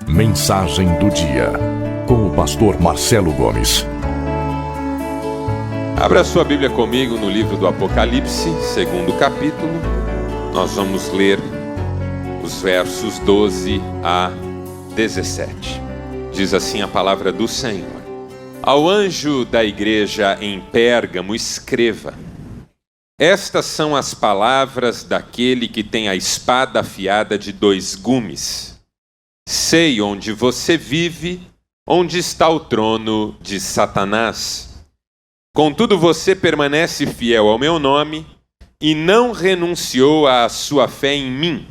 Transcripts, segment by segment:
Mensagem do dia, com o pastor Marcelo Gomes. Abra sua Bíblia comigo no livro do Apocalipse, segundo capítulo. Nós vamos ler os versos 12 a 17. Diz assim a palavra do Senhor: Ao anjo da igreja em Pérgamo escreva: Estas são as palavras daquele que tem a espada afiada de 2 gumes. Sei onde você vive, onde está o trono de Satanás. Contudo, você permanece fiel ao meu nome e não renunciou à sua fé em mim,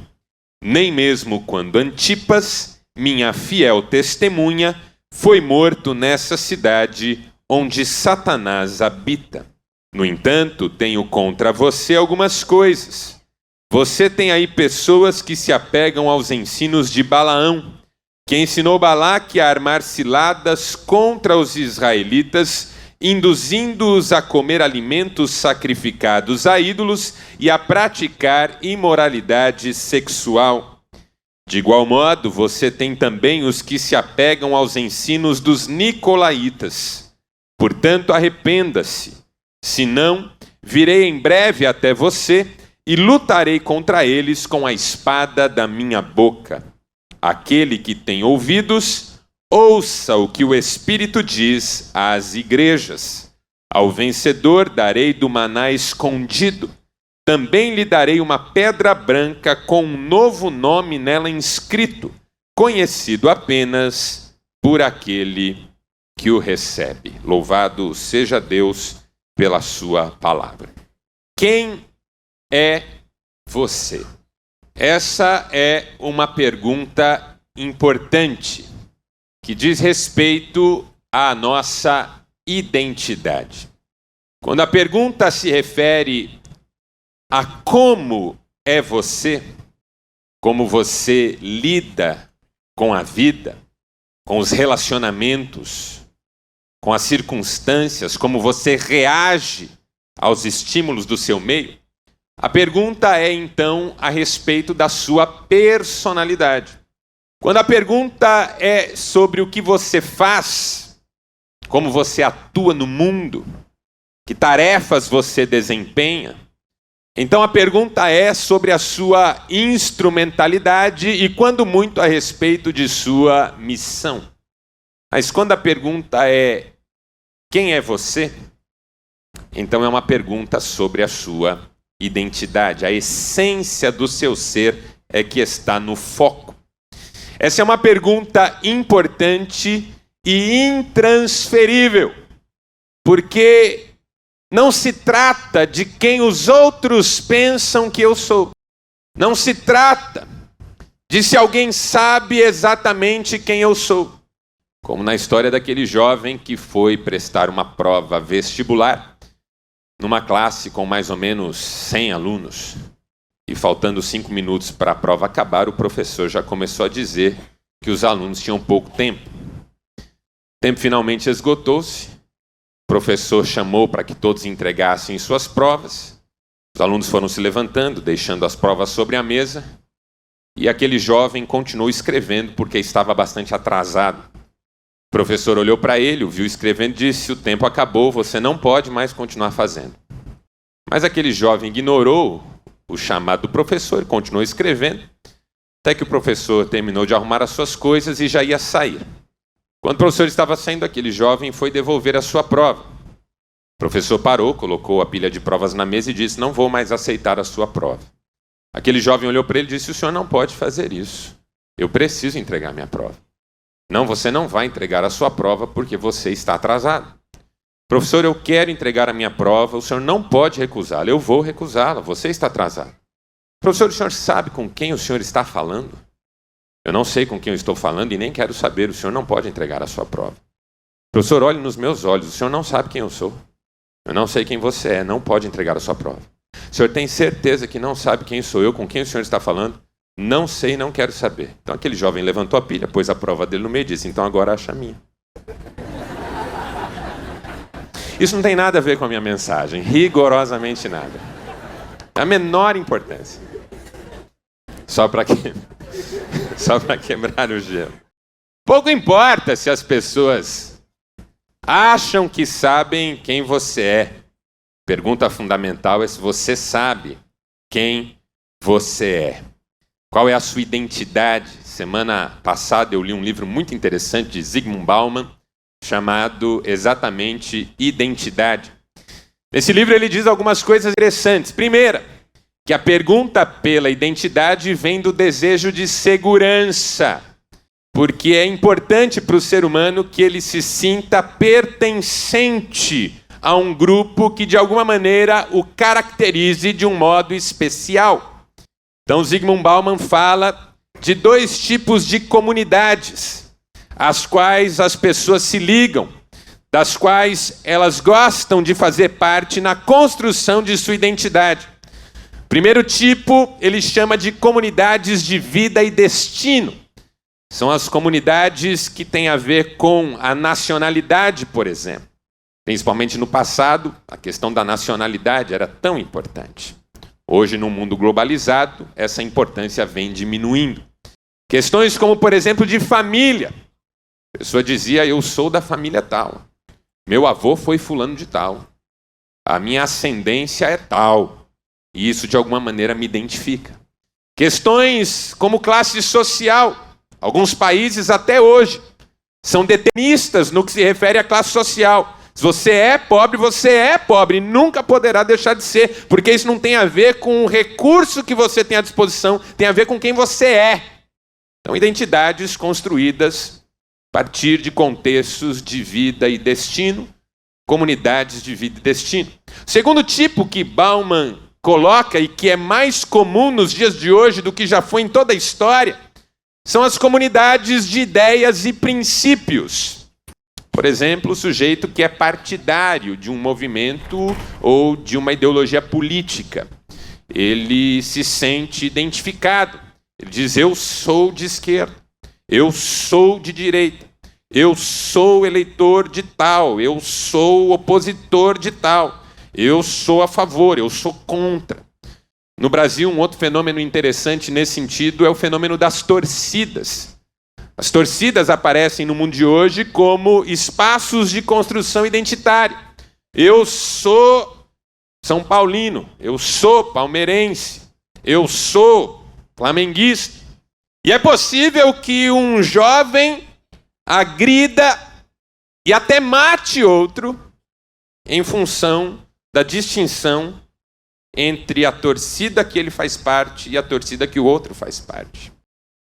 nem mesmo quando Antipas, minha fiel testemunha, foi morto nessa cidade onde Satanás habita. No entanto, tenho contra você algumas coisas. Você tem aí pessoas que se apegam aos ensinos de Balaão, que ensinou Balaque a armar ciladas contra os israelitas, induzindo-os a comer alimentos sacrificados a ídolos e a praticar imoralidade sexual. De igual modo, você tem também os que se apegam aos ensinos dos nicolaítas. Portanto, arrependa-se. Senão, virei em breve até você e lutarei contra eles com a espada da minha boca. Aquele que tem ouvidos, ouça o que o Espírito diz às igrejas. Ao vencedor darei do maná escondido. Também lhe darei uma pedra branca com um novo nome nela inscrito, conhecido apenas por aquele que o recebe. Louvado seja Deus pela sua palavra. Quem é você? Essa é uma pergunta importante que diz respeito à nossa identidade. Quando a pergunta se refere a como é você, como você lida com a vida, com os relacionamentos, com as circunstâncias, como você reage aos estímulos do seu meio, a pergunta é então a respeito da sua personalidade. Quando a pergunta é sobre o que você faz, como você atua no mundo, que tarefas você desempenha, então a pergunta é sobre a sua instrumentalidade e, quando muito, a respeito de sua missão. Mas quando a pergunta é quem é você, então é uma pergunta sobre a sua identidade. A essência do seu ser é que está no foco. Essa é uma pergunta importante e intransferível, porque não se trata de quem os outros pensam que eu sou. Não se trata de se alguém sabe exatamente quem eu sou. Como na história daquele jovem que foi prestar uma prova vestibular numa classe com mais ou menos 100 alunos. E faltando 5 minutos para a prova acabar, o professor já começou a dizer que os alunos tinham pouco tempo. O tempo finalmente esgotou-se. O professor chamou para que todos entregassem suas provas. Os alunos foram se levantando, deixando as provas sobre a mesa. E aquele jovem continuou escrevendo porque estava bastante atrasado. O professor olhou para ele, o viu escrevendo e disse: o tempo acabou, você não pode mais continuar fazendo. Mas aquele jovem ignorou o chamado do professor e continuou escrevendo, até que o professor terminou de arrumar as suas coisas e já ia sair. Quando o professor estava saindo, aquele jovem foi devolver a sua prova. O professor parou, colocou a pilha de provas na mesa e disse: não vou mais aceitar a sua prova. Aquele jovem olhou para ele e disse: o senhor não pode fazer isso. Eu preciso entregar minha prova. Não, você não vai entregar a sua prova porque você está atrasado. Professor, eu quero entregar a minha prova, o senhor não pode recusá-la. Eu vou recusá-la, você está atrasado. Professor, o senhor sabe com quem o senhor está falando? Eu não sei com quem eu estou falando e nem quero saber, o senhor não pode entregar a sua prova. Professor, olhe nos meus olhos, o senhor não sabe quem eu sou. Eu não sei quem você é, não pode entregar a sua prova. O senhor tem certeza que não sabe quem sou eu, com quem o senhor está falando? Não sei, não quero saber. Então aquele jovem levantou a pilha, pôs a prova dele no meio e disse: então agora acha a minha. Isso não tem nada a ver com a minha mensagem, rigorosamente nada. A menor importância. Só para quebrar o gelo. Pouco importa se as pessoas acham que sabem quem você é. Pergunta fundamental é se você sabe quem você é. Qual é a sua identidade? Semana passada eu li um livro muito interessante de Zygmunt Bauman, chamado exatamente Identidade. Nesse livro ele diz algumas coisas interessantes. Primeira, que a pergunta pela identidade vem do desejo de segurança, porque é importante para o ser humano que ele se sinta pertencente a um grupo que de alguma maneira o caracterize de um modo especial. Então Zygmunt Bauman fala de dois tipos de comunidades, às quais as pessoas se ligam, das quais elas gostam de fazer parte na construção de sua identidade. Primeiro tipo, ele chama de comunidades de vida e destino. São as comunidades que têm a ver com a nacionalidade, por exemplo. Principalmente no passado, a questão da nacionalidade era tão importante. Hoje, no mundo globalizado, essa importância vem diminuindo. Questões como, por exemplo, de família. A pessoa dizia, eu sou da família tal. Meu avô foi fulano de tal. A minha ascendência é tal. E isso, de alguma maneira, me identifica. Questões como classe social. Alguns países, até hoje, são deterministas no que se refere à classe social. Se você é pobre, nunca poderá deixar de ser, porque isso não tem a ver com o recurso que você tem à disposição, tem a ver com quem você é. Então, identidades construídas a partir de contextos de vida e destino, comunidades de vida e destino. O segundo tipo que Bauman coloca e que é mais comum nos dias de hoje do que já foi em toda a história, são as comunidades de ideias e princípios. Por exemplo, o sujeito que é partidário de um movimento ou de uma ideologia política. Ele se sente identificado. Ele diz, eu sou de esquerda, eu sou de direita, eu sou eleitor de tal, eu sou opositor de tal, eu sou a favor, eu sou contra. No Brasil, um outro fenômeno interessante nesse sentido é o fenômeno das torcidas. As torcidas aparecem no mundo de hoje como espaços de construção identitária. Eu sou São Paulino, eu sou palmeirense, eu sou flamenguista. E é possível que um jovem agrida e até mate outro em função da distinção entre a torcida que ele faz parte e a torcida que o outro faz parte.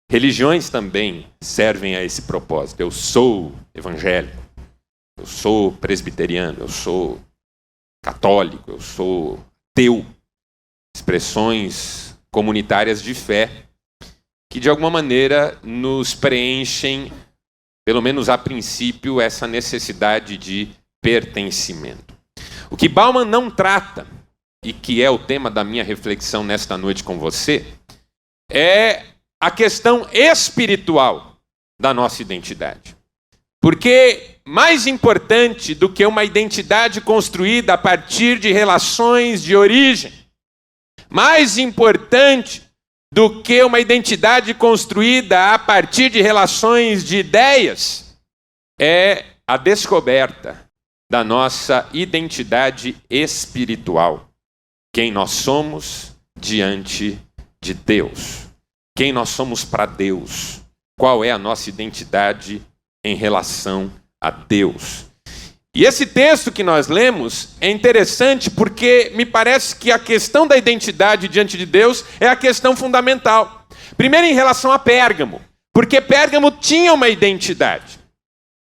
Religiões também servem a esse propósito. Eu sou evangélico, eu sou presbiteriano, eu sou católico, eu sou ateu. Expressões comunitárias de fé que de alguma maneira nos preenchem, pelo menos a princípio, essa necessidade de pertencimento. O que Bauman não trata, e que é o tema da minha reflexão nesta noite com você, é a questão espiritual da nossa identidade. Porque mais importante do que uma identidade construída a partir de relações de origem, mais importante do que uma identidade construída a partir de relações de ideias, é a descoberta da nossa identidade espiritual. Quem nós somos diante de Deus. Quem nós somos para Deus. Qual é a nossa identidade em relação a Deus. E esse texto que nós lemos é interessante porque me parece que a questão da identidade diante de Deus é a questão fundamental. Primeiro em relação a Pérgamo, porque Pérgamo tinha uma identidade.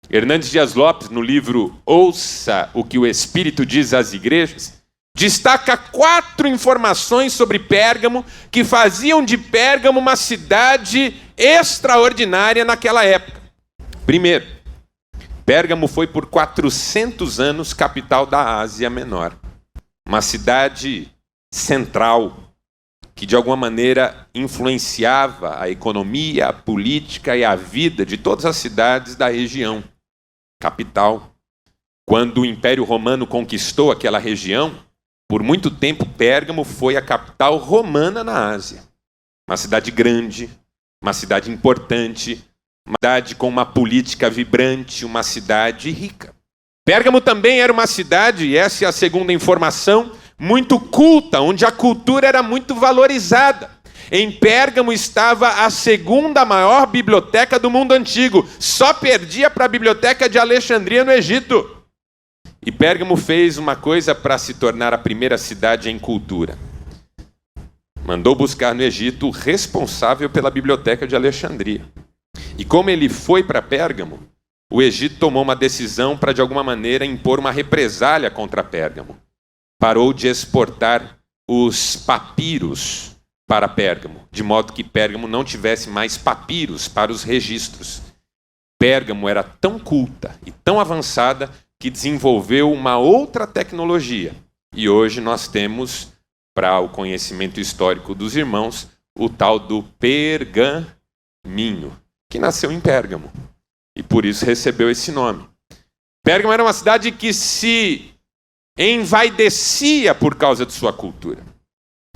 Hernandes Dias Lopes, no livro Ouça o que o Espírito diz às igrejas, destaca 4 informações sobre Pérgamo que faziam de Pérgamo uma cidade extraordinária naquela época. Primeiro, Pérgamo foi por 400 anos capital da Ásia Menor. Uma cidade central que de alguma maneira influenciava a economia, a política e a vida de todas as cidades da região. Capital. Quando o Império Romano conquistou aquela região, por muito tempo Pérgamo foi a capital romana na Ásia. Uma cidade grande, uma cidade importante, uma cidade com uma política vibrante, uma cidade rica. Pérgamo também era uma cidade, e essa é a segunda informação, muito culta, onde a cultura era muito valorizada. Em Pérgamo estava a segunda maior biblioteca do mundo antigo, só perdia para a biblioteca de Alexandria no Egito. E Pérgamo fez uma coisa para se tornar a primeira cidade em cultura. Mandou buscar no Egito o responsável pela biblioteca de Alexandria. E como ele foi para Pérgamo, o Egito tomou uma decisão para, de alguma maneira, impor uma represália contra Pérgamo. Parou de exportar os papiros para Pérgamo, de modo que Pérgamo não tivesse mais papiros para os registros. Pérgamo era tão culta e tão avançada que desenvolveu uma outra tecnologia. E hoje nós temos, para o conhecimento histórico dos irmãos, o tal do pergaminho, que nasceu em Pérgamo. E por isso recebeu esse nome. Pérgamo era uma cidade que se envaidecia por causa de sua cultura.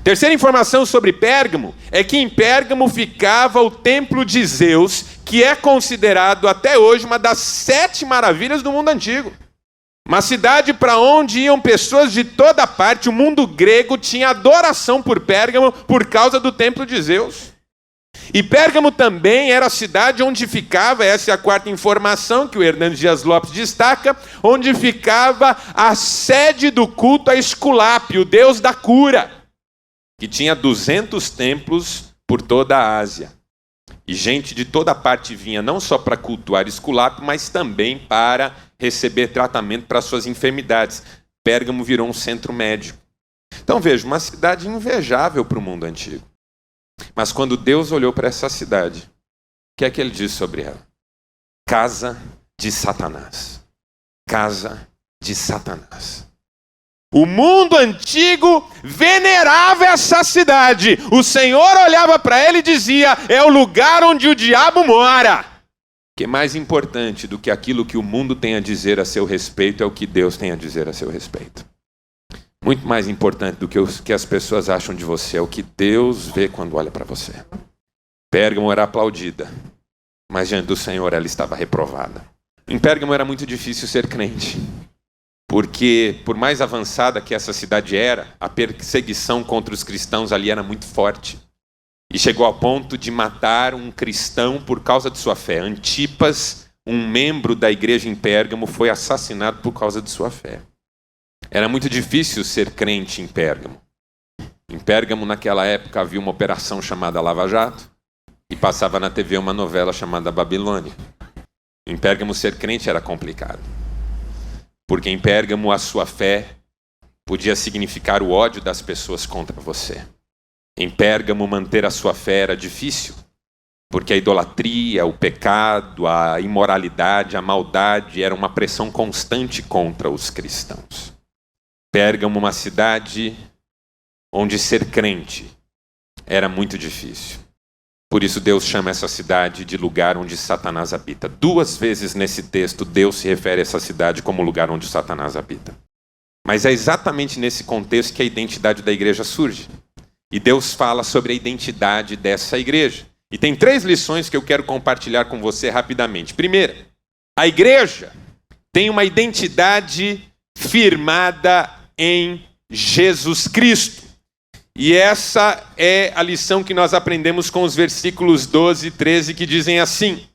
Terceira informação sobre Pérgamo é que em Pérgamo ficava o templo de Zeus, que é considerado até hoje uma das 7 maravilhas do mundo antigo. Uma cidade para onde iam pessoas de toda parte. O mundo grego tinha adoração por Pérgamo por causa do templo de Zeus. E Pérgamo também era a cidade onde ficava, essa é a quarta informação que o Hernandes Dias Lopes destaca, onde ficava a sede do culto a Esculápio, o deus da cura, que tinha 200 templos por toda a Ásia. E gente de toda parte vinha não só para cultuar Esculápio, mas também para receber tratamento para suas enfermidades. Pérgamo virou um centro médico. Então veja, uma cidade invejável para o mundo antigo. Mas quando Deus olhou para essa cidade, o que é que ele disse sobre ela? Casa de Satanás. Casa de Satanás. O mundo antigo venerava essa cidade. O Senhor olhava para ela e dizia: é o lugar onde o diabo mora. O que é mais importante do que aquilo que o mundo tem a dizer a seu respeito é o que Deus tem a dizer a seu respeito. Muito mais importante do que o que as pessoas acham de você é o que Deus vê quando olha para você. Pérgamo era aplaudida, mas diante do Senhor ela estava reprovada. Em Pérgamo era muito difícil ser crente, porque por mais avançada que essa cidade era, a perseguição contra os cristãos ali era muito forte. E chegou ao ponto de matar um cristão por causa de sua fé. Antipas, um membro da igreja em Pérgamo, foi assassinado por causa de sua fé. Era muito difícil ser crente em Pérgamo. Em Pérgamo, naquela época, havia uma operação chamada Lava Jato e passava na TV uma novela chamada Babilônia. Em Pérgamo, ser crente era complicado, porque em Pérgamo a sua fé podia significar o ódio das pessoas contra você. Em Pérgamo, manter a sua fé era difícil, porque a idolatria, o pecado, a imoralidade, a maldade era uma pressão constante contra os cristãos. Pérgamo, uma cidade onde ser crente era muito difícil. Por isso Deus chama essa cidade de lugar onde Satanás habita. 2 vezes nesse texto Deus se refere a essa cidade como lugar onde Satanás habita. Mas é exatamente nesse contexto que a identidade da igreja surge. E Deus fala sobre a identidade dessa igreja. E tem 3 lições que eu quero compartilhar com você rapidamente. Primeira, a igreja tem uma identidade firmada em Jesus Cristo. E essa é a lição que nós aprendemos com os versículos 12 e 13, que dizem assim: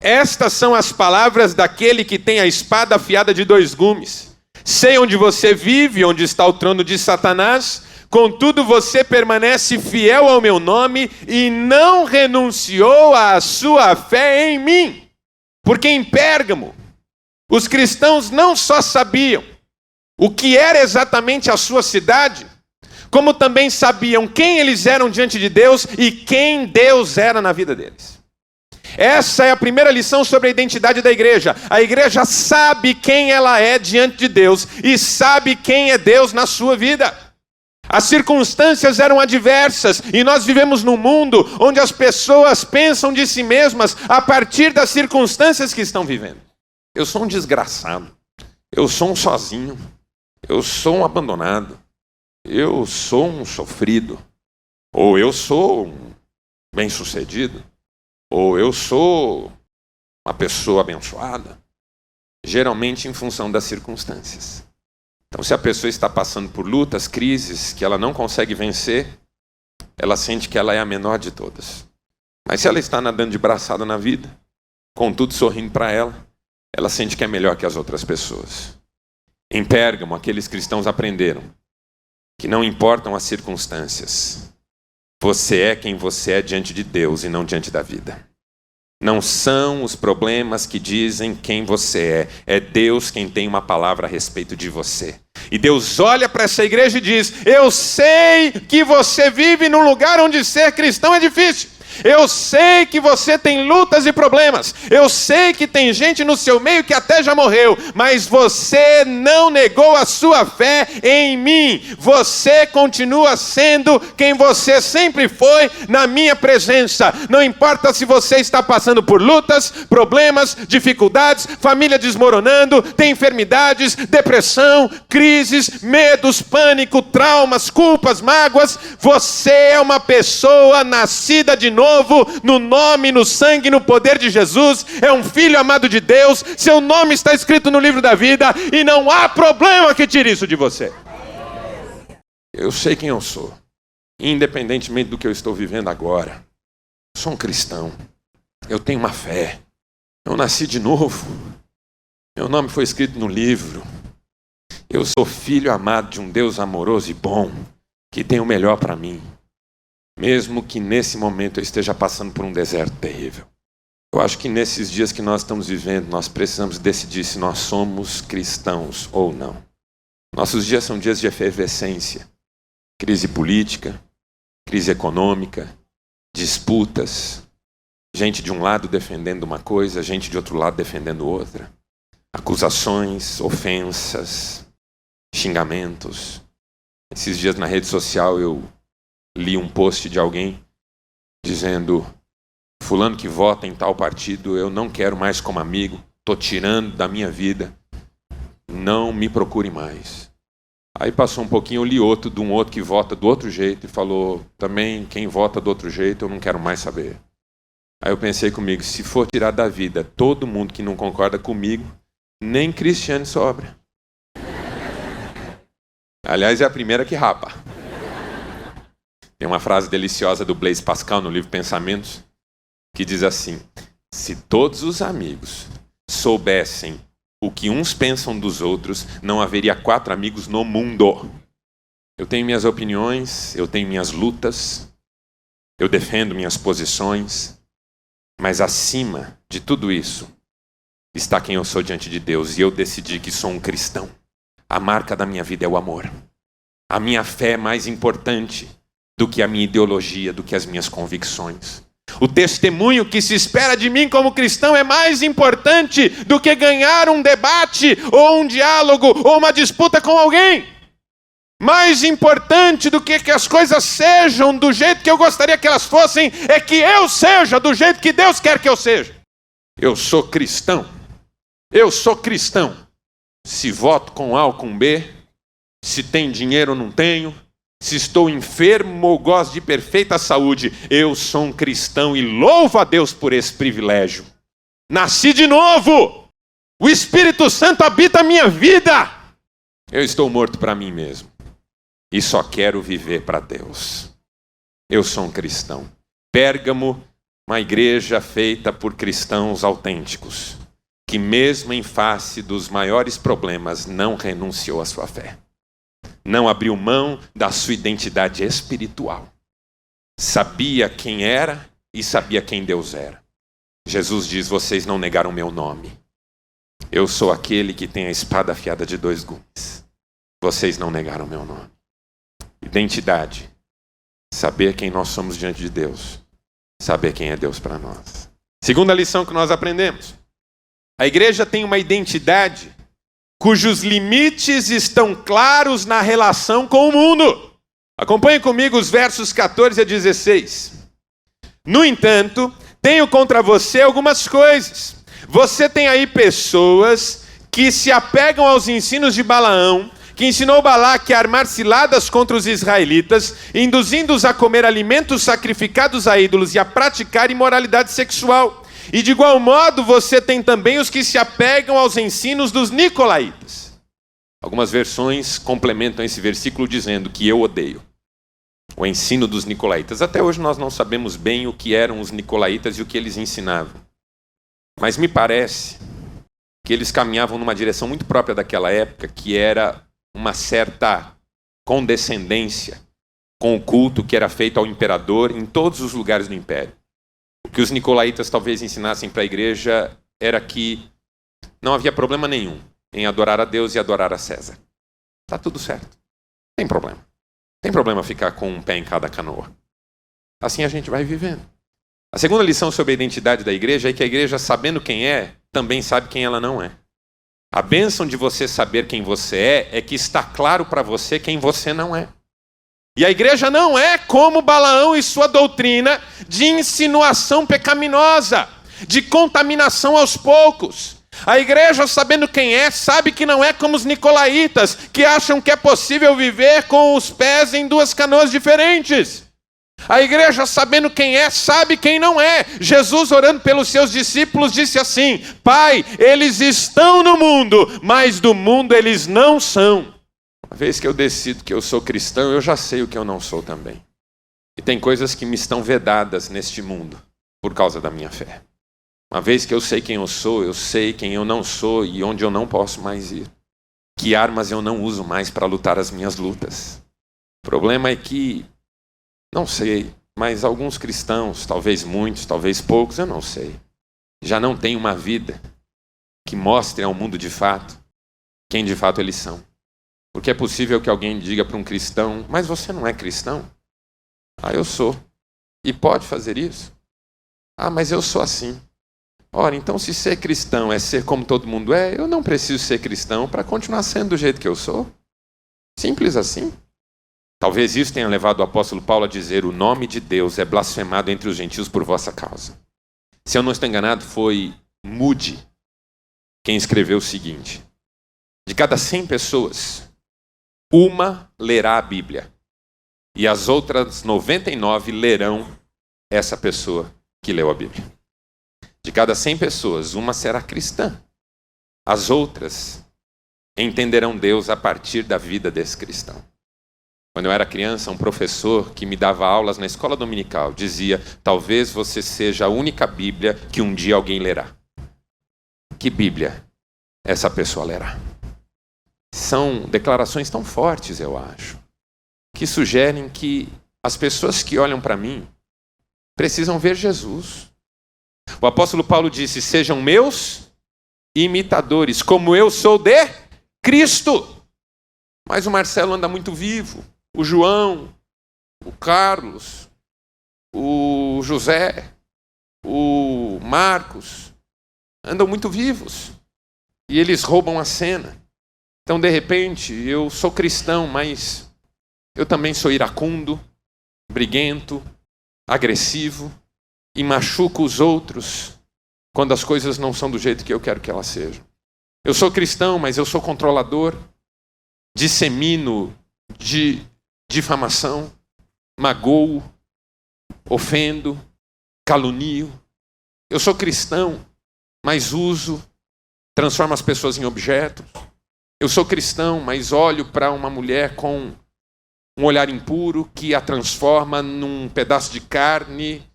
estas são as palavras daquele que tem a espada afiada de 2 gumes. Sei onde você vive, onde está o trono de Satanás, contudo você permanece fiel ao meu nome e não renunciou à sua fé em mim. Porque em Pérgamo, os cristãos não só sabiam o que era exatamente a sua cidade, como também sabiam quem eles eram diante de Deus e quem Deus era na vida deles. Essa é a primeira lição sobre a identidade da igreja. A igreja sabe quem ela é diante de Deus e sabe quem é Deus na sua vida. As circunstâncias eram adversas e nós vivemos num mundo onde as pessoas pensam de si mesmas a partir das circunstâncias que estão vivendo. Eu sou um desgraçado, eu sou um sozinho, eu sou um abandonado, eu sou um sofrido, ou eu sou um bem-sucedido. ou eu sou uma pessoa abençoada, geralmente em função das circunstâncias. Então, se a pessoa está passando por lutas, crises, que ela não consegue vencer, ela sente que ela é a menor de todas. Mas se ela está nadando de braçada na vida, contudo sorrindo para ela, ela sente que é melhor que as outras pessoas. Em Pérgamo, aqueles cristãos aprenderam que não importam as circunstâncias, você é quem você é diante de Deus e não diante da vida. Não são os problemas que dizem quem você é Deus quem tem uma palavra a respeito de você. E Deus olha para essa igreja e diz: eu sei que você vive num lugar onde ser cristão é difícil. Eu sei que você tem lutas e problemas. Eu sei que tem gente no seu meio que até já morreu. Mas você não negou a sua fé em mim. Você continua sendo quem você sempre foi na minha presença. Não importa se você está passando por lutas, problemas, dificuldades, família desmoronando, tem enfermidades, depressão, crises, medos, pânico, traumas, culpas, mágoas. Você é uma pessoa nascida de novo, no nome, no sangue, no poder de Jesus, é um filho amado de Deus, seu nome está escrito no livro da vida, e não há problema que tire isso de você. Eu sei quem eu sou, independentemente do que eu estou vivendo agora. Eu sou um cristão, eu tenho uma fé, eu nasci de novo, meu nome foi escrito no livro, eu sou filho amado de um Deus amoroso e bom, que tem o melhor para mim. Mesmo que nesse momento eu esteja passando por um deserto terrível. Eu acho que nesses dias que nós estamos vivendo, nós precisamos decidir se nós somos cristãos ou não. Nossos dias são dias de efervescência. Crise política, crise econômica, disputas. Gente de um lado defendendo uma coisa, gente de outro lado defendendo outra. Acusações, ofensas, xingamentos. Esses dias na rede social eu li um post de alguém dizendo: fulano que vota em tal partido, eu não quero mais como amigo, estou tirando da minha vida, não me procure mais. Aí passou um pouquinho, eu li outro de um outro que vota do outro jeito e falou também: quem vota do outro jeito eu não quero mais saber. Aí eu pensei comigo: se for tirar da vida todo mundo que não concorda comigo, nem Cristiane sobra. Aliás, é a primeira que rapa. Tem uma frase deliciosa do Blaise Pascal no livro Pensamentos, que diz assim: se todos os amigos soubessem o que uns pensam dos outros, não haveria 4 amigos no mundo. Eu tenho minhas opiniões, eu tenho minhas lutas, eu defendo minhas posições, mas acima de tudo isso está quem eu sou diante de Deus, e eu decidi que sou um cristão. A marca da minha vida é o amor. A minha fé é mais importante do que a minha ideologia, do que as minhas convicções. O testemunho que se espera de mim como cristão é mais importante do que ganhar um debate, ou um diálogo, ou uma disputa com alguém. Mais importante do que as coisas sejam do jeito que eu gostaria que elas fossem, é que eu seja do jeito que Deus quer que eu seja. Eu sou cristão. Eu sou cristão. Se voto com A ou com B, se tem dinheiro ou não tenho, se estou enfermo ou gosto de perfeita saúde, eu sou um cristão e louvo a Deus por esse privilégio. Nasci de novo. O Espírito Santo habita a minha vida. Eu estou morto para mim mesmo e só quero viver para Deus. Eu sou um cristão. Pérgamo, uma igreja feita por cristãos autênticos, que mesmo em face dos maiores problemas não renunciou à sua fé. Não abriu mão da sua identidade espiritual. Sabia quem era e sabia quem Deus era. Jesus diz: vocês não negaram meu nome. Eu sou aquele que tem a espada afiada de 2 gumes. Vocês não negaram meu nome. Identidade. Saber quem nós somos diante de Deus. Saber quem é Deus para nós. Segunda lição que nós aprendemos. A igreja tem uma identidade cujos limites estão claros na relação com o mundo. Acompanhe comigo os versos 14 a 16. No entanto, tenho contra você algumas coisas. Você tem aí pessoas que se apegam aos ensinos de Balaão, que ensinou Balaque a armar ciladas contra os israelitas, induzindo-os a comer alimentos sacrificados a ídolos e a praticar imoralidade sexual. E de igual modo você tem também os que se apegam aos ensinos dos nicolaítas. Algumas versões complementam esse versículo dizendo que eu odeio o ensino dos nicolaítas. Até hoje nós não sabemos bem o que eram os nicolaítas e o que eles ensinavam. Mas me parece que eles caminhavam numa direção muito própria daquela época, que era uma certa condescendência com o culto que era feito ao imperador em todos os lugares do império. O que os nicolaítas talvez ensinassem para a igreja era que não havia problema nenhum em adorar a Deus e adorar a César. Está tudo certo. Tem problema. Tem problema ficar com um pé em cada canoa. Assim a gente vai vivendo. A segunda lição sobre a identidade da igreja é que a igreja, sabendo quem é, também sabe quem ela não é. A bênção de você saber quem você é que está claro para você quem você não é. E a igreja não é como Balaão e sua doutrina de insinuação pecaminosa, de contaminação aos poucos. A igreja, sabendo quem é, sabe que não é como os nicolaítas, que acham que é possível viver com os pés em duas canoas diferentes. A igreja, sabendo quem é, sabe quem não é. Jesus, orando pelos seus discípulos, disse assim: Pai, eles estão no mundo, mas do mundo eles não são. Uma vez que eu decido que eu sou cristão, eu já sei o que eu não sou também. E tem coisas que me estão vedadas neste mundo por causa da minha fé. Uma vez que eu sei quem eu sou, eu sei quem eu não sou e onde eu não posso mais ir. Que armas eu não uso mais para lutar as minhas lutas. O problema é que, não sei, mas alguns cristãos, talvez muitos, talvez poucos, eu não sei, já não têm uma vida que mostre ao mundo de fato quem de fato eles são. Porque é possível que alguém diga para um cristão: mas você não é cristão? Ah, eu sou. E pode fazer isso? Ah, mas eu sou assim. Ora, então se ser cristão é ser como todo mundo é, eu não preciso ser cristão para continuar sendo do jeito que eu sou. Simples assim. Talvez isso tenha levado o apóstolo Paulo a dizer: o nome de Deus é blasfemado entre os gentios por vossa causa. Se eu não estou enganado, foi Moody quem escreveu o seguinte: de cada 100 pessoas, uma lerá a Bíblia e as outras 99 lerão essa pessoa que leu a Bíblia. De cada 100 pessoas, uma será cristã. As outras entenderão Deus a partir da vida desse cristão. Quando eu era criança, um professor que me dava aulas na escola dominical dizia: talvez você seja a única Bíblia que um dia alguém lerá. Que Bíblia essa pessoa lerá? São declarações tão fortes, eu acho, que sugerem que as pessoas que olham para mim precisam ver Jesus. O apóstolo Paulo disse: sejam meus imitadores, como eu sou de Cristo. Mas o Marcelo anda muito vivo, o João, o Carlos, o José, o Marcos, andam muito vivos. E eles roubam a cena. Então, de repente, eu sou cristão, mas eu também sou iracundo, briguento, agressivo, e machuco os outros quando as coisas não são do jeito que eu quero que elas sejam. Eu sou cristão, mas eu sou controlador, dissemino de difamação, magoo, ofendo, calunio. Eu sou cristão, mas transformo as pessoas em objetos. Eu sou cristão, mas olho para uma mulher com um olhar impuro que a transforma num pedaço de carne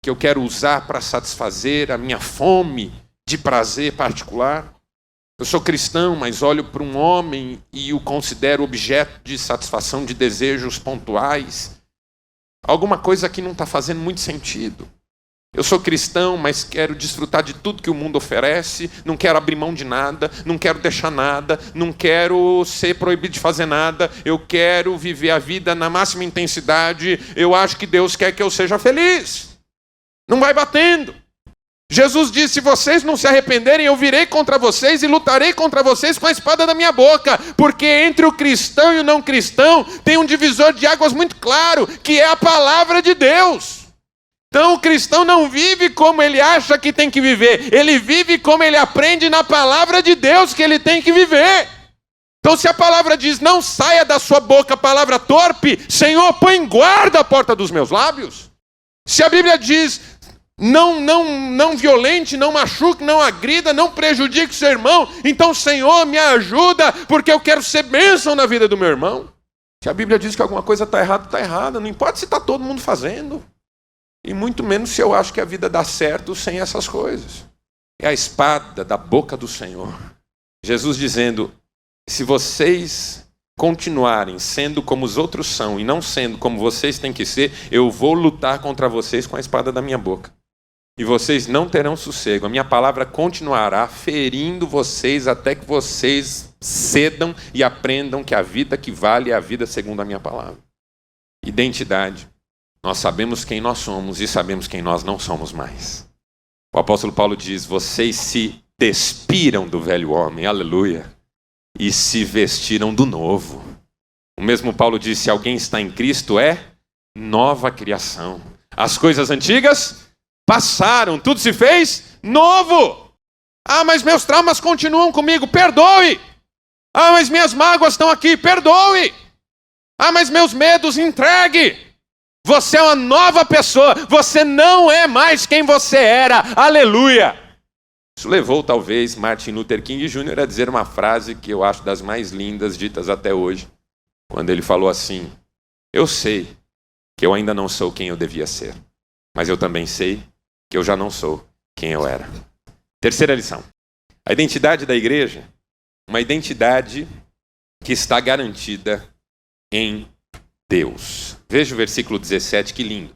que eu quero usar para satisfazer a minha fome de prazer particular. Eu sou cristão, mas olho para um homem e o considero objeto de satisfação de desejos pontuais. Alguma coisa que não está fazendo muito sentido. Eu sou cristão, mas quero desfrutar de tudo que o mundo oferece, não quero abrir mão de nada, não quero deixar nada, não quero ser proibido de fazer nada, eu quero viver a vida na máxima intensidade, eu acho que Deus quer que eu seja feliz. Não vai batendo. Jesus disse: se vocês não se arrependerem, eu virei contra vocês e lutarei contra vocês com a espada da minha boca, porque entre o cristão e o não cristão tem um divisor de águas muito claro, que é a palavra de Deus. Então o cristão não vive como ele acha que tem que viver, ele vive como ele aprende na palavra de Deus que ele tem que viver. Então se a palavra diz, não saia da sua boca a palavra torpe, Senhor, põe em guarda a porta dos meus lábios. Se a Bíblia diz, não violente, não machuque, não agrida, não prejudique seu irmão, então Senhor, me ajuda, porque eu quero ser bênção na vida do meu irmão. Se a Bíblia diz que alguma coisa está errada, está errada, não importa se está todo mundo fazendo. E muito menos se eu acho que a vida dá certo sem essas coisas. É a espada da boca do Senhor. Jesus dizendo, se vocês continuarem sendo como os outros são e não sendo como vocês têm que ser, eu vou lutar contra vocês com a espada da minha boca. E vocês não terão sossego. A minha palavra continuará ferindo vocês até que vocês cedam e aprendam que a vida que vale é a vida segundo a minha palavra. Identidade. Nós sabemos quem nós somos e sabemos quem nós não somos mais. O apóstolo Paulo diz, vocês se despiram do velho homem, aleluia, e se vestiram do novo. O mesmo Paulo diz, se alguém está em Cristo é nova criação. As coisas antigas passaram, tudo se fez novo. Ah, mas meus traumas continuam comigo, perdoe. Ah, mas minhas mágoas estão aqui, perdoe. Ah, mas meus medos, entregue. Você é uma nova pessoa, você não é mais quem você era, aleluia. Isso levou talvez Martin Luther King Jr. a dizer uma frase que eu acho das mais lindas ditas até hoje, quando ele falou assim, eu sei que eu ainda não sou quem eu devia ser, mas eu também sei que eu já não sou quem eu era. Terceira lição. A identidade da igreja, uma identidade que está garantida em Deus. Veja o versículo 17, que lindo.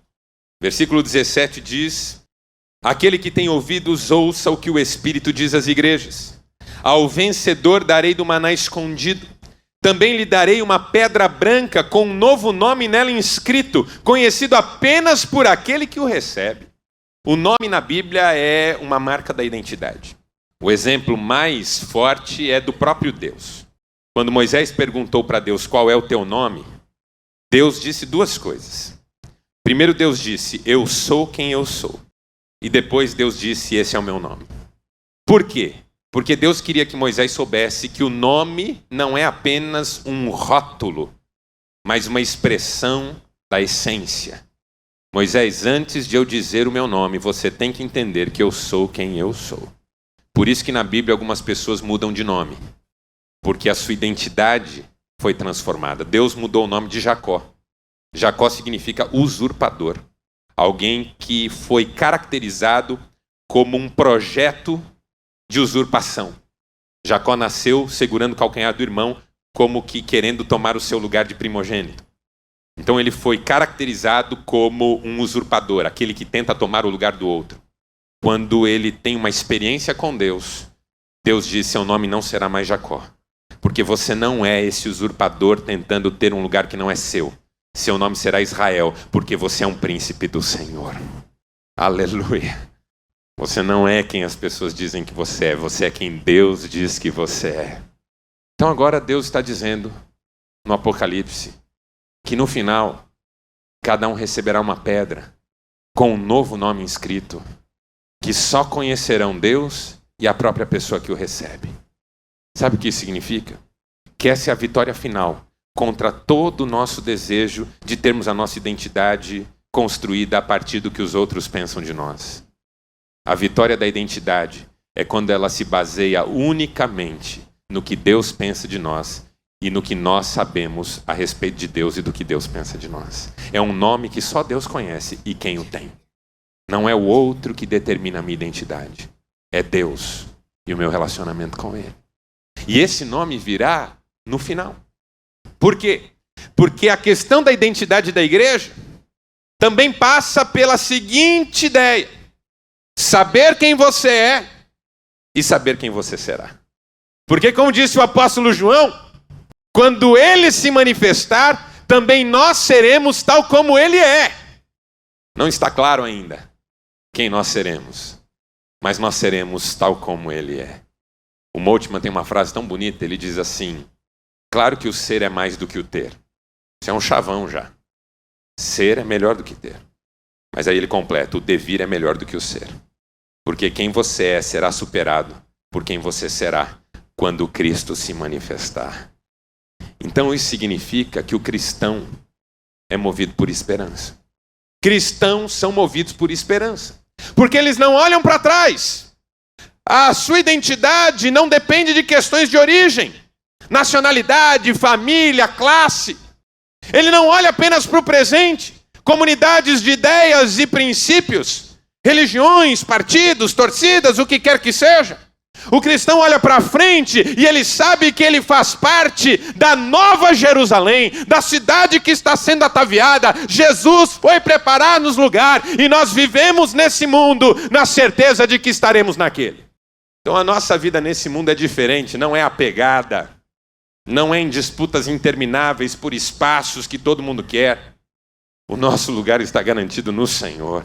Versículo 17 diz, aquele que tem ouvidos ouça o que o Espírito diz às igrejas. Ao vencedor darei do maná escondido. Também lhe darei uma pedra branca com um novo nome nela inscrito, conhecido apenas por aquele que o recebe. O nome na Bíblia é uma marca da identidade. O exemplo mais forte é do próprio Deus. Quando Moisés perguntou para Deus qual é o teu nome, Deus disse duas coisas. Primeiro Deus disse, eu sou quem eu sou. E depois Deus disse, esse é o meu nome. Por quê? Porque Deus queria que Moisés soubesse que o nome não é apenas um rótulo, mas uma expressão da essência. Moisés, antes de eu dizer o meu nome, você tem que entender que eu sou quem eu sou. Por isso que na Bíblia algumas pessoas mudam de nome. Porque a sua identidade foi transformada. Deus mudou o nome de Jacó. Jacó significa usurpador. Alguém que foi caracterizado como um projeto de usurpação. Jacó nasceu segurando o calcanhar do irmão, como que querendo tomar o seu lugar de primogênito. Então ele foi caracterizado como um usurpador, aquele que tenta tomar o lugar do outro. Quando ele tem uma experiência com Deus, Deus diz, seu nome não será mais Jacó. Porque você não é esse usurpador tentando ter um lugar que não é seu. Seu nome será Israel, porque você é um príncipe do Senhor. Aleluia. Você não é quem as pessoas dizem que você é quem Deus diz que você é. Então agora Deus está dizendo no Apocalipse que no final cada um receberá uma pedra com um novo nome inscrito, que só conhecerão Deus e a própria pessoa que o recebe. Sabe o que isso significa? Que essa é a vitória final contra todo o nosso desejo de termos a nossa identidade construída a partir do que os outros pensam de nós. A vitória da identidade é quando ela se baseia unicamente no que Deus pensa de nós e no que nós sabemos a respeito de Deus e do que Deus pensa de nós. É um nome que só Deus conhece e quem o tem. Não é o outro que determina a minha identidade. É Deus e o meu relacionamento com Ele. E esse nome virá no final. Por quê? Porque a questão da identidade da igreja também passa pela seguinte ideia: saber quem você é e saber quem você será. Porque, como disse o apóstolo João, quando ele se manifestar, também nós seremos tal como ele é. Não está claro ainda quem nós seremos, mas nós seremos tal como ele é. O Moltmann tem uma frase tão bonita, ele diz assim: claro que o ser é mais do que o ter. Isso é um chavão já. Ser é melhor do que ter. Mas aí ele completa, o devir é melhor do que o ser. Porque quem você é será superado por quem você será quando Cristo se manifestar. Então isso significa que o cristão é movido por esperança. Cristãos são movidos por esperança, porque eles não olham para trás. A sua identidade não depende de questões de origem, nacionalidade, família, classe. Ele não olha apenas para o presente, comunidades de ideias e princípios, religiões, partidos, torcidas, o que quer que seja. O cristão olha para frente e ele sabe que ele faz parte da nova Jerusalém, da cidade que está sendo ataviada. Jesus foi preparar-nos lugar e nós vivemos nesse mundo na certeza de que estaremos naquele. Então a nossa vida nesse mundo é diferente, não é apegada, não é em disputas intermináveis por espaços que todo mundo quer. O nosso lugar está garantido no Senhor.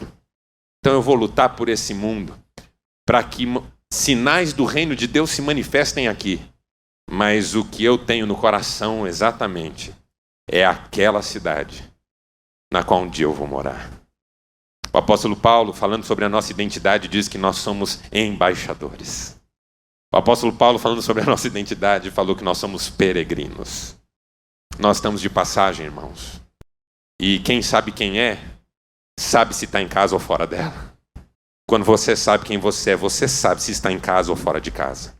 Então eu vou lutar por esse mundo, para que sinais do reino de Deus se manifestem aqui. Mas o que eu tenho no coração exatamente é aquela cidade na qual um dia eu vou morar. O apóstolo Paulo, falando sobre a nossa identidade, diz que nós somos embaixadores. O apóstolo Paulo, falando sobre a nossa identidade, falou que nós somos peregrinos. Nós estamos de passagem, irmãos. E quem sabe quem é, sabe se está em casa ou fora dela. Quando você sabe quem você sabe se está em casa ou fora de casa.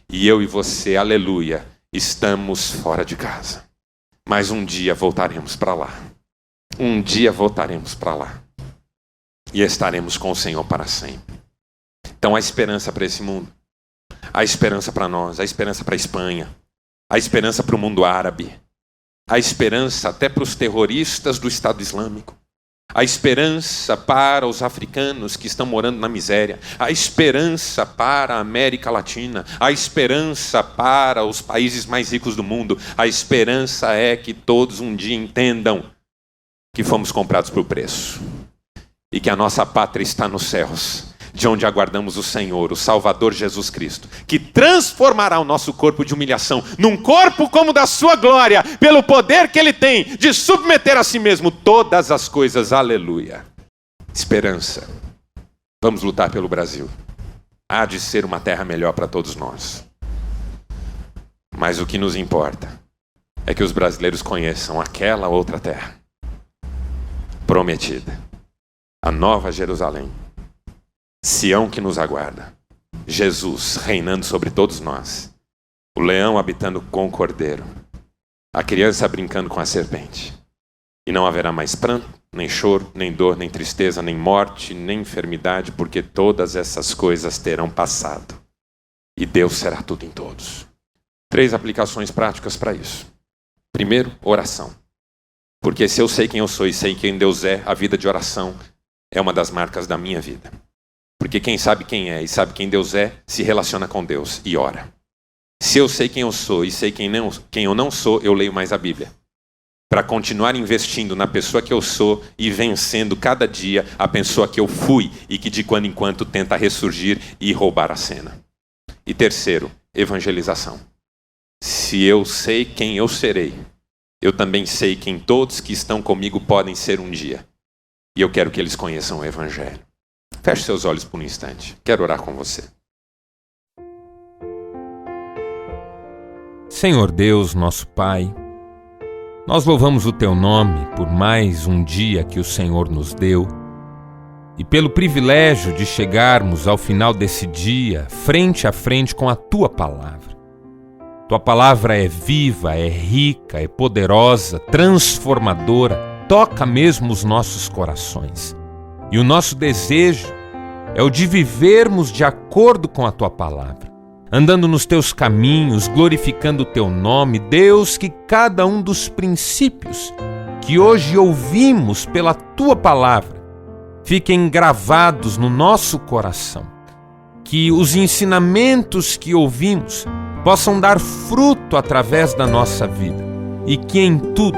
E eu e você, aleluia, estamos fora de casa. Mas um dia voltaremos para lá. Um dia voltaremos para lá. E estaremos com o Senhor para sempre. Então há esperança para esse mundo. Há esperança para nós, há esperança para a Espanha. Há esperança para o mundo árabe. Há esperança até para os terroristas do Estado Islâmico. Há esperança para os africanos que estão morando na miséria. Há esperança para a América Latina. Há esperança para os países mais ricos do mundo. A esperança é que todos um dia entendam que fomos comprados por preço. E que a nossa pátria está nos céus, de onde aguardamos o Senhor, o Salvador Jesus Cristo, que transformará o nosso corpo de humilhação num corpo como da sua glória, pelo poder que Ele tem de submeter a si mesmo todas as coisas. Aleluia. Esperança. Vamos lutar pelo Brasil. Há de ser uma terra melhor para todos nós. Mas o que nos importa é que os brasileiros conheçam aquela outra terra prometida. A nova Jerusalém. Sião que nos aguarda. Jesus reinando sobre todos nós. O leão habitando com o cordeiro. A criança brincando com a serpente. E não haverá mais pranto, nem choro, nem dor, nem tristeza, nem morte, nem enfermidade, porque todas essas coisas terão passado. E Deus será tudo em todos. 3 aplicações práticas para isso. Primeiro, oração. Porque se eu sei quem eu sou e sei quem Deus é, a vida de oração é uma das marcas da minha vida. Porque quem sabe quem é e sabe quem Deus é, se relaciona com Deus e ora. Se eu sei quem eu sou e sei quem eu não sou, eu leio mais a Bíblia. Para continuar investindo na pessoa que eu sou e vencendo cada dia a pessoa que eu fui e que de quando em quando tenta ressurgir e roubar a cena. E terceiro, evangelização. Se eu sei quem eu serei, eu também sei quem todos que estão comigo podem ser um dia. E eu quero que eles conheçam o Evangelho. Feche seus olhos por um instante. Quero orar com você. Senhor Deus, nosso Pai, nós louvamos o Teu nome por mais um dia que o Senhor nos deu e pelo privilégio de chegarmos ao final desse dia frente a frente com a Tua Palavra. Tua Palavra é viva, é rica, é poderosa, transformadora, toca mesmo os nossos corações. E o nosso desejo é o de vivermos de acordo com a Tua Palavra, andando nos Teus caminhos, glorificando o Teu nome. Deus, que cada um dos princípios que hoje ouvimos pela Tua Palavra fiquem gravados no nosso coração. Que os ensinamentos que ouvimos possam dar fruto através da nossa vida e que em tudo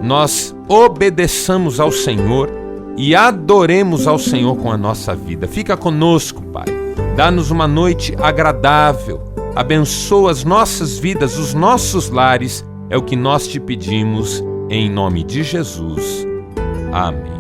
nós obedeçamos ao Senhor e adoremos ao Senhor com a nossa vida. Fica conosco, Pai. Dá-nos uma noite agradável. Abençoa as nossas vidas, os nossos lares. É o que nós te pedimos em nome de Jesus. Amém.